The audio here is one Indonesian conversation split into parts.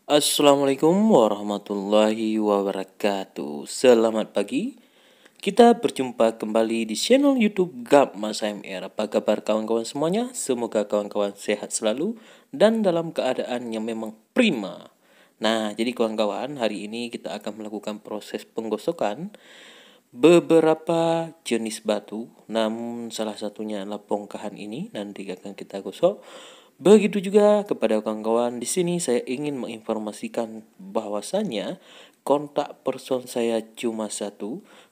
Assalamualaikum warahmatullahi wabarakatuh. Selamat pagi. Kita berjumpa kembali di channel YouTube GAP Mas MR. Apa kabar kawan-kawan semuanya? Semoga kawan-kawan sehat selalu dan dalam keadaan yang memang prima. Nah, jadi kawan-kawan, hari ini kita akan melakukan proses penggosokan beberapa jenis batu, namun salah satunya adalah bongkahan ini nanti akan kita gosok. Begitu juga kepada kawan-kawan di sini saya ingin menginformasikan bahwasannya kontak person saya cuma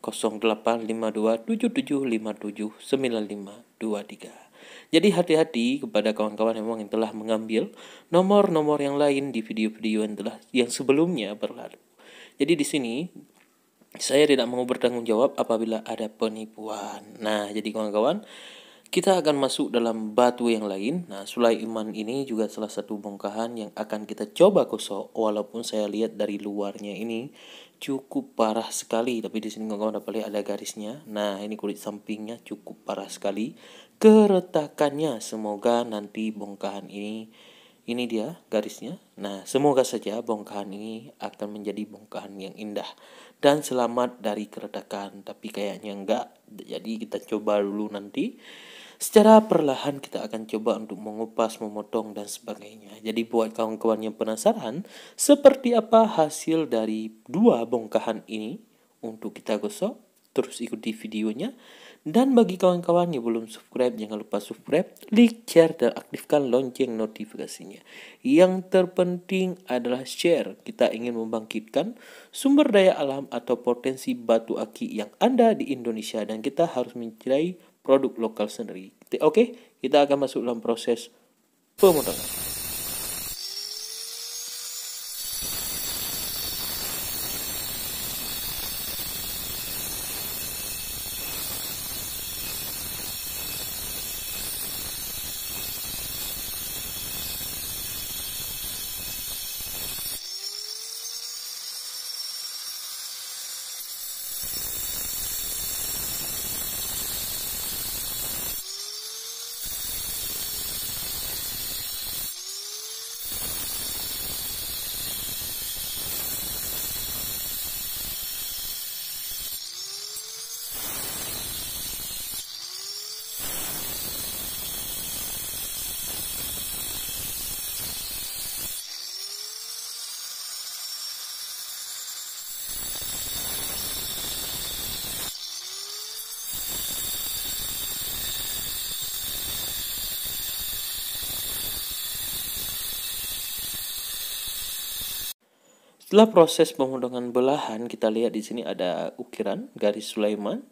085277579523. Jadi hati-hati kepada kawan-kawan yang telah mengambil nomor-nomor yang lain di video-video yang sebelumnya berlalu. Jadi di sini saya tidak mau bertanggung jawab apabila ada penipuan. Nah, jadi kawan-kawan, kita akan masuk dalam batu yang lain. Nah, Sulaiman ini juga salah satu bongkahan yang akan kita coba gosok. Walaupun saya lihat dari luarnya ini cukup parah sekali, tapi di sini kawan-kawan dapat lihat ada garisnya. Nah, ini kulit sampingnya cukup parah sekali. Keretakannya, semoga nanti bongkahan ini dia garisnya. Nah, semoga saja bongkahan ini akan menjadi bongkahan yang indah dan selamat dari keretakan. Tapi kayaknya enggak. Jadi kita coba dulu nanti. Secara perlahan kita akan coba untuk mengupas, memotong dan sebagainya. Jadi buat kawan-kawan yang penasaran seperti apa hasil dari dua bongkahan ini untuk kita gosok, terus ikuti videonya. Dan bagi kawan-kawan yang belum subscribe, jangan lupa subscribe, like, share, dan aktifkan lonceng notifikasinya. Yang terpenting adalah share. Kita ingin membangkitkan sumber daya alam atau potensi batu aki yang ada di Indonesia, dan kita harus mencari produk lokal sendiri. Oke, kita akan masuk dalam proses pemotongan. Setelah proses pemotongan belahan, kita lihat di sini ada ukiran garis Sulaiman.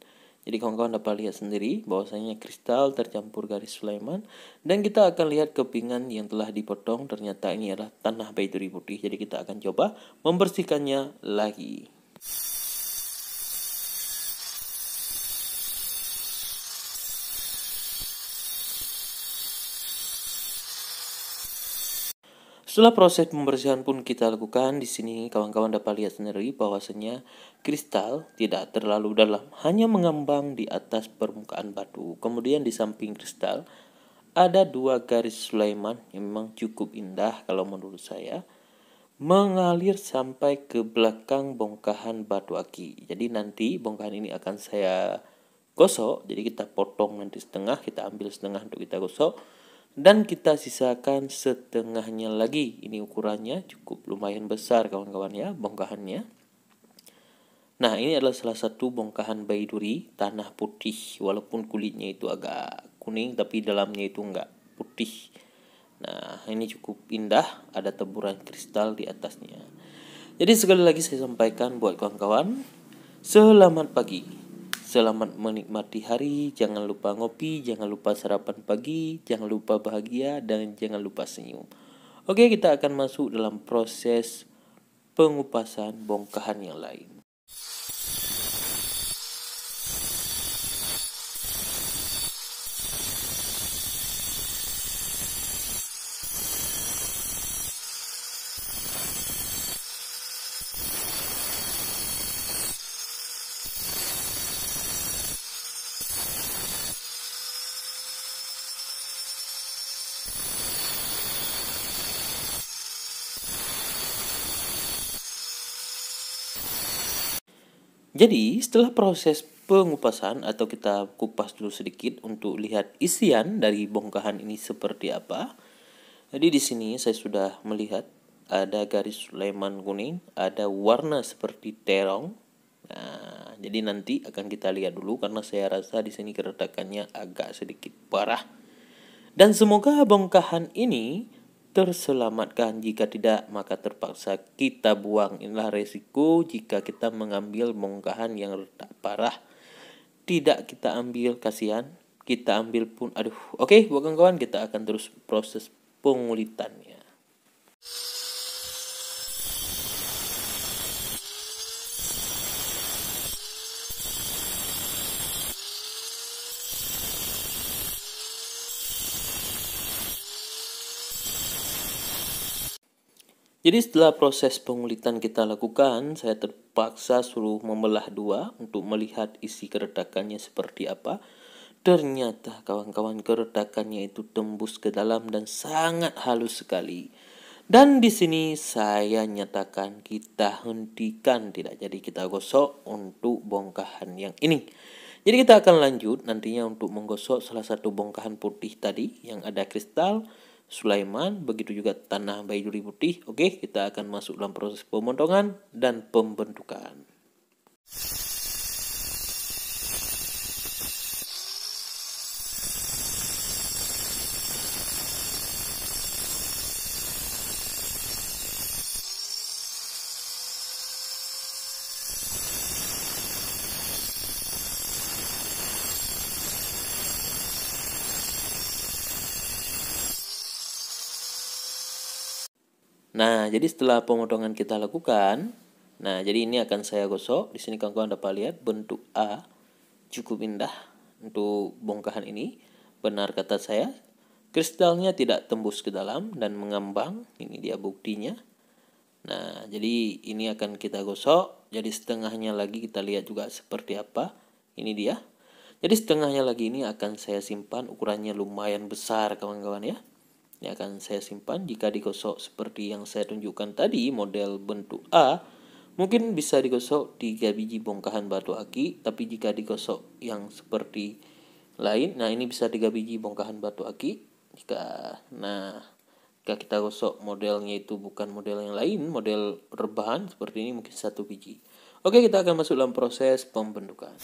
Jadi kawan-kawan dapat lihat sendiri bahwasanya kristal tercampur garis Sulaiman, dan kita akan lihat kepingan yang telah dipotong. Ternyata ini adalah tanah baiduri putih. Jadi kita akan coba membersihkannya lagi. Setelah proses pembersihan pun kita lakukan, di sini kawan-kawan dapat lihat sendiri bahwasanya kristal tidak terlalu dalam, hanya mengambang di atas permukaan batu. Kemudian di samping kristal ada dua garis Sulaiman yang memang cukup indah kalau menurut saya, mengalir sampai ke belakang bongkahan batu aki. Jadi nanti bongkahan ini akan saya gosok. Jadi kita potong nanti setengah, kita ambil setengah untuk kita gosok, dan kita sisakan setengahnya lagi. Ini ukurannya cukup lumayan besar kawan-kawan ya, bongkahannya. Nah, ini adalah salah satu bongkahan baiduri tanah putih. Walaupun kulitnya itu agak kuning, tapi dalamnya itu enggak putih. Nah, ini cukup indah, ada taburan kristal di atasnya. Jadi sekali lagi saya sampaikan buat kawan-kawan, selamat pagi. Selamat menikmati hari, jangan lupa ngopi, jangan lupa sarapan pagi, jangan lupa bahagia, dan jangan lupa senyum. Oke, kita akan masuk dalam proses pengupasan bongkahan yang lain. Jadi setelah proses pengupasan atau kita kupas dulu sedikit untuk lihat isian dari bongkahan ini seperti apa. Jadi di sini saya sudah melihat ada garis Sulaiman kuning, ada warna seperti terong. Nah, jadi nanti akan kita lihat dulu karena saya rasa di sini keretakannya agak sedikit parah. Dan semoga bongkahan ini terselamatkan, jika tidak maka terpaksa kita buang. Inilah resiko jika kita mengambil bongkahan yang retak parah. Tidak kita ambil, kasihan. Kita ambil pun, aduh. Oke, buat kawan-kawan, kita akan terus proses pengulitannya. Jadi setelah proses pengulitan kita lakukan, saya terpaksa suruh membelah dua untuk melihat isi keretakannya seperti apa. Ternyata kawan-kawan, keretakannya itu tembus ke dalam dan sangat halus sekali. Dan di sini saya nyatakan kita hentikan, tidak jadi kita gosok untuk bongkahan yang ini. Jadi kita akan lanjut nantinya untuk menggosok salah satu bongkahan putih tadi yang ada kristal Sulaiman, begitu juga tanah baiduri putih. Oke, kita akan masuk dalam proses pemotongan dan pembentukan. Nah, jadi setelah pemotongan kita lakukan, nah jadi ini akan saya gosok. Di sini kawan-kawan dapat lihat bentuk A cukup indah untuk bongkahan ini. Benar kata saya, kristalnya tidak tembus ke dalam dan mengambang. Ini dia buktinya. Nah, jadi ini akan kita gosok. Jadi setengahnya lagi kita lihat juga seperti apa. Ini dia. Jadi setengahnya lagi ini akan saya simpan, ukurannya lumayan besar kawan-kawan ya. Ini akan saya simpan. Jika digosok seperti yang saya tunjukkan tadi, model bentuk A, mungkin bisa digosok 3 biji bongkahan batu aki. Tapi jika digosok yang seperti lain, nah ini bisa 3 biji bongkahan batu aki. Jika kita gosok modelnya itu bukan model yang lain, model rebahan seperti ini, mungkin 1 biji. Oke, kita akan masuk dalam proses pembentukan.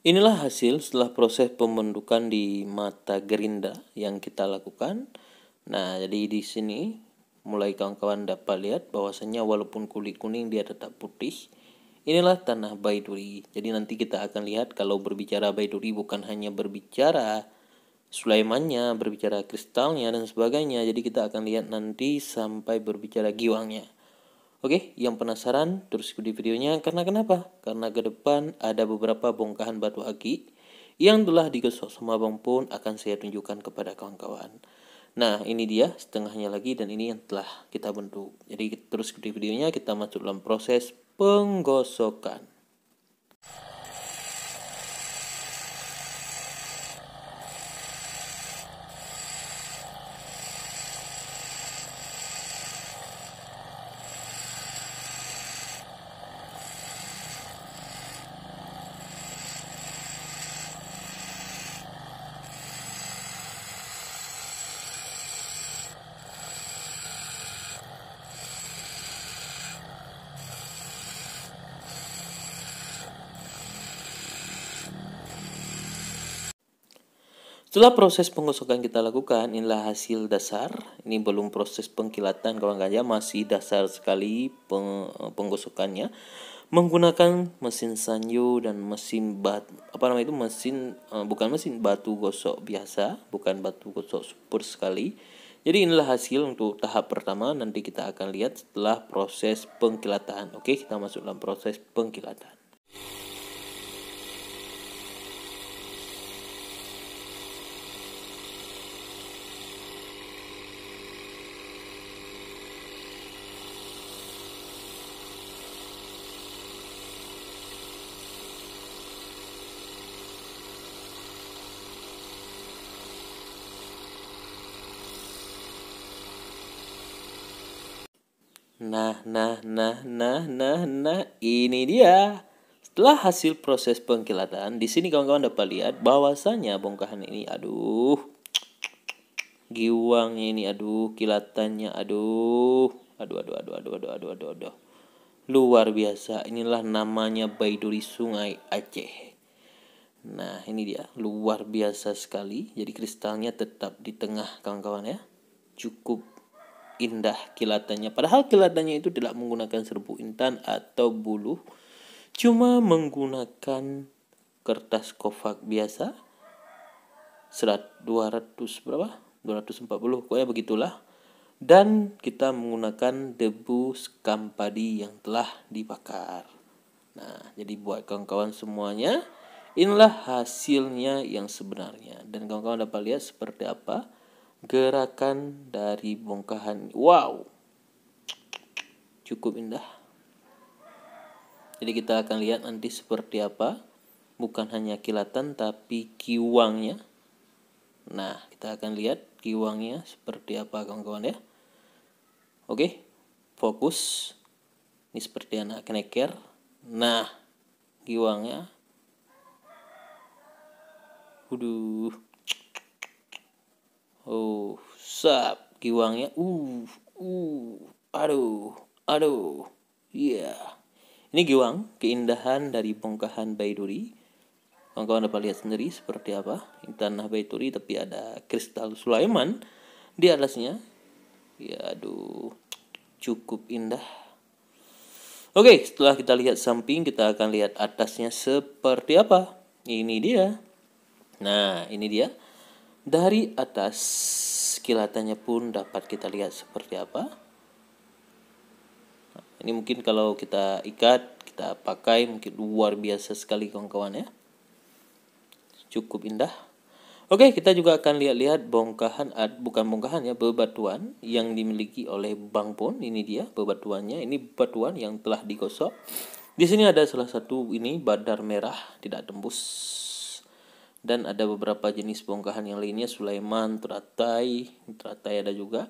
Inilah hasil setelah proses pembentukan di mata gerinda yang kita lakukan. Nah, jadi di sini mulai kawan-kawan dapat lihat bahwasanya walaupun kulit kuning dia tetap putih. Inilah tanah baiduri. Jadi nanti kita akan lihat kalau berbicara baiduri bukan hanya berbicara Sulaimannya, berbicara kristalnya dan sebagainya. Jadi kita akan lihat nanti sampai berbicara giwangnya. Oke, yang penasaran terus ikuti videonya. Karena kenapa? Karena ke depan ada beberapa bongkahan batu aki yang telah digosok sama Bang pun akan saya tunjukkan kepada kawan-kawan. Nah, ini dia setengahnya lagi dan ini yang telah kita bentuk. Jadi terus ikuti videonya, kita masuk dalam proses penggosokan. Setelah proses penggosokan kita lakukan, inilah hasil dasar. Ini belum proses pengkilatan kawan kawan, masih dasar sekali penggosokannya. Menggunakan mesin sanyo dan mesin bukan mesin batu gosok biasa, bukan batu gosok super sekali. Jadi inilah hasil untuk tahap pertama. Nanti kita akan lihat setelah proses pengkilatan. Oke, kita masuk dalam proses pengkilatan. Nah, ini dia. Setelah hasil proses pengkilatan, di sini kawan-kawan dapat lihat bahwasanya bongkahan ini, giwangnya ini, kilatannya, luar biasa. Inilah namanya Baiduri Sungai Aceh. Nah, ini dia, luar biasa sekali. Jadi kristalnya tetap di tengah kawan-kawan ya. Cukup indah kilatannya. Padahal kilatannya itu tidak menggunakan serbuk intan atau bulu, cuma menggunakan kertas kofak biasa. 200 berapa? 240, pokoknya begitulah. Dan kita menggunakan debu sekam padi yang telah dibakar. Nah, jadi buat kawan-kawan semuanya, inilah hasilnya yang sebenarnya. Dan kawan-kawan dapat lihat seperti apa gerakan dari bongkahan. Wow, cukup indah. Jadi kita akan lihat nanti seperti apa, bukan hanya kilatan tapi kiwangnya. Nah, kita akan lihat kiwangnya seperti apa kawan-kawan ya. Oke, fokus. Ini seperti anak keneker. Nah, kiwangnya, kiwangnya, iya. Ini giwang, keindahan dari bongkahan Baiduri. Kawan-kawan dapat lihat sendiri seperti apa. Ini tanah Baiduri tapi ada kristal Sulaiman di atasnya. Ya, cukup indah. Oke, setelah kita lihat samping, kita akan lihat atasnya seperti apa. Ini dia. Nah, ini dia. Dari atas kilatannya pun dapat kita lihat seperti apa. Nah, ini mungkin kalau kita ikat, kita pakai, mungkin luar biasa sekali kawan-kawan ya. Cukup indah. Oke, kita juga akan lihat-lihat bebatuan yang dimiliki oleh Bang Pon. Ini dia bebatuannya. Ini bebatuan yang telah digosok. Di sini ada salah satu ini badar merah tidak tembus. Dan ada beberapa jenis bongkahan yang lainnya, Sulaiman, teratai ada juga.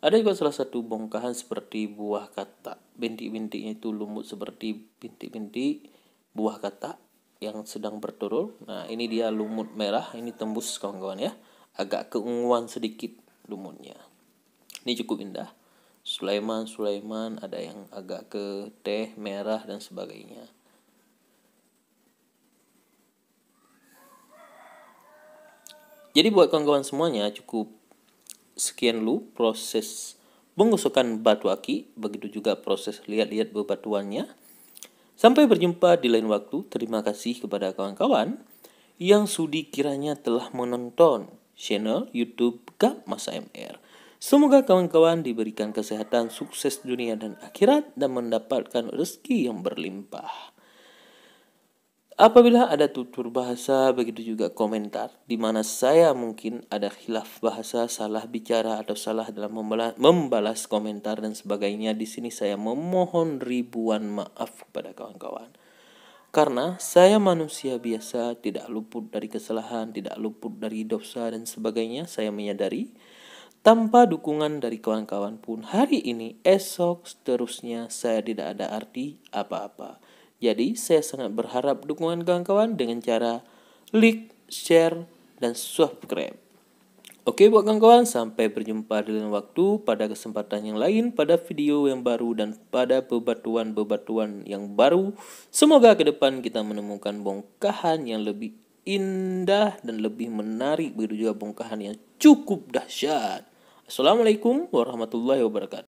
Ada juga salah satu bongkahan seperti buah katak. Bintik-bintiknya itu lumut seperti bintik-bintik buah katak yang sedang bertelur. Nah, ini dia lumut merah, ini tembus kawan-kawan ya. Agak keunguan sedikit lumutnya. Ini cukup indah. Sulaiman, ada yang agak ke teh, merah dan sebagainya. Jadi buat kawan-kawan semuanya, cukup sekian dulu proses penggosokan batu aki, begitu juga proses lihat-lihat bebatuannya. Sampai berjumpa di lain waktu. Terima kasih kepada kawan-kawan yang sudi kiranya telah menonton channel YouTube Gap Mas AMR. Semoga kawan-kawan diberikan kesehatan, sukses dunia dan akhirat, dan mendapatkan rezeki yang berlimpah. Apabila ada tutur bahasa, begitu juga komentar, di mana saya mungkin ada khilaf bahasa, salah bicara, atau salah dalam membalas komentar dan sebagainya, di sini saya memohon ribuan maaf kepada kawan-kawan. Karena saya manusia biasa, tidak luput dari kesalahan, tidak luput dari dosa dan sebagainya. Saya menyadari tanpa dukungan dari kawan-kawan pun hari ini, esok, seterusnya saya tidak ada arti apa-apa. Jadi saya sangat berharap dukungan kawan-kawan dengan cara like, share, dan subscribe. Oke buat kawan-kawan, sampai berjumpa di lain waktu pada kesempatan yang lain, pada video yang baru, dan pada bebatuan-bebatuan yang baru. Semoga ke depan kita menemukan bongkahan yang lebih indah dan lebih menarik, begitu juga bongkahan yang cukup dahsyat. Assalamualaikum warahmatullahi wabarakatuh.